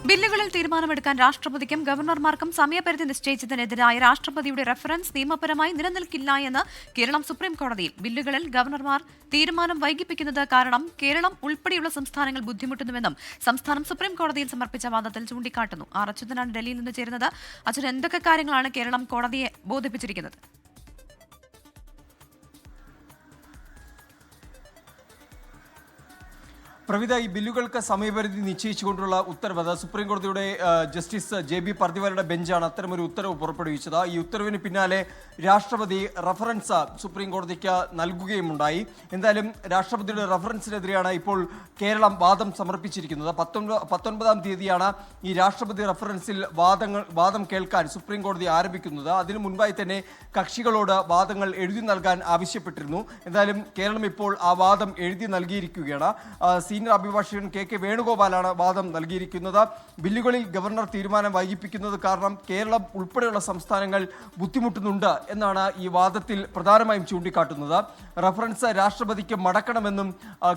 ബില്ലുകളിൽ തീരുമാനമെടുക്കാൻ രാഷ്ട്രപതിക്കും ഗവർണർമാർക്കും സമയപരിധി നിശ്ചയിച്ചതിനെതിരായ രാഷ്ട്രപതിയുടെ റഫറൻസ് നിയമപരമായി നിലനിൽക്കില്ല എന്ന് കേരളം സുപ്രീം കോടതിയിൽ. ബില്ലുകളിൽ ഗവർണർമാർ തീരുമാനം വൈകിപ്പിക്കുന്നത് കാരണം കേരളം ഉൾപ്പെടെയുള്ള സംസ്ഥാനങ്ങൾ ബുദ്ധിമുട്ടുന്നുവെന്നും സംസ്ഥാനം സുപ്രീം കോടതിയിൽ സമർപ്പിച്ച വാദത്തിൽ ചൂണ്ടിക്കാട്ടുന്നു. ആർ അച്യുതനാണ് ഡൽഹിയിൽ നിന്ന് ചേരുന്നത്. അച്യുതൻ, എന്തൊക്കെ കാര്യങ്ങളാണ് കേരളം കോടതിയെ ബോധിപ്പിച്ചിരിക്കുന്നത്? പ്രവിധ ഈ ബില്ലുകൾക്ക് സമയപരിധി നിശ്ചയിച്ചുകൊണ്ടുള്ള ഉത്തരവ് സുപ്രീം കോടതിയുടെ ജസ്റ്റിസ് JB പർദിവാലയുടെ ബെഞ്ചാണ് അത്തരമൊരു ഉത്തരവ് പുറപ്പെടുവിച്ചത്. ഈ ഉത്തരവിന് പിന്നാലെ രാഷ്ട്രപതി റഫറൻസ് സുപ്രീം കോടതിക്ക് നൽകുകയുമുണ്ടായി. എന്തായാലും രാഷ്ട്രപതിയുടെ റഫറൻസിനെതിരെയാണ് ഇപ്പോൾ കേരളം വാദം സമർപ്പിച്ചിരിക്കുന്നത്. 19-ാം തീയതിയാണ് ഈ രാഷ്ട്രപതി റഫറൻസിൽ വാദം കേൾക്കാൻ സുപ്രീം കോടതി ആരംഭിക്കുന്നത്. അതിനു മുൻപായി തന്നെ കക്ഷികളോട് വാദങ്ങൾ എഴുതി നൽകാൻ ആവശ്യപ്പെട്ടിരുന്നു. എന്തായാലും കേരളം ഇപ്പോൾ ആ വാദം എഴുതി നൽകിയിരിക്കുകയാണ്. സീനിയർ അഭിഭാഷകൻ KK വേണുഗോപാലാണ് വാദം നൽകിയിരിക്കുന്നത്. ബില്ലുകളിൽ ഗവർണർ തീരുമാനം വൈകിപ്പിക്കുന്നത് കാരണം കേരളം ഉൾപ്പെടെയുള്ള സംസ്ഥാനങ്ങൾ ബുദ്ധിമുട്ടുന്നുണ്ട് എന്നാണ് ഈ വാദത്തിൽ പ്രധാനമായും ചൂണ്ടിക്കാട്ടുന്നത്. റഫറൻസ് രാഷ്ട്രപതിക്ക് മടക്കണമെന്നും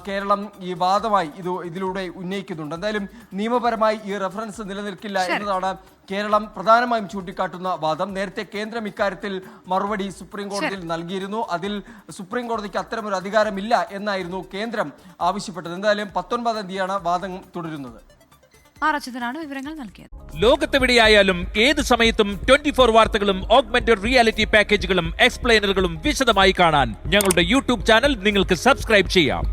കേരളം ഈ വാദമായി ഇതിലൂടെ ഉന്നയിക്കുന്നുണ്ട്. എന്തായാലും നിയമപരമായി ഈ റഫറൻസ് നിലനിൽക്കില്ല എന്നതാണ് കേരളം പ്രധാനമായും ചൂണ്ടിക്കാട്ടുന്ന വാദം. നേരത്തെ കേന്ദ്രം ഇക്കാര്യത്തിൽ മറുപടി സുപ്രീം കോടതിയിൽ നൽകിയിരുന്നു. അതിൽ സുപ്രീം കോടതിക്ക് അത്തരമൊരു അധികാരമില്ല എന്നായിരുന്നു കേന്ദ്രം ആവശ്യപ്പെട്ടത്. എന്തായാലും 19-ാം തീയതിയാണ് വാദം തുടരുന്നത്. വിവരങ്ങൾ നൽകിയത്. ലോകത്തെവിടെയായാലും ഏത് സമയത്തും 24 വാർത്തകളും ഓഗ്മെന്റഡ് റിയാലിറ്റി പാക്കേജുകളും എക്സ്പ്ലെയിനറുകളും വിശദമായി കാണാൻ ഞങ്ങളുടെ യൂട്യൂബ് ചാനൽ നിങ്ങൾക്ക് സബ്സ്ക്രൈബ് ചെയ്യാം.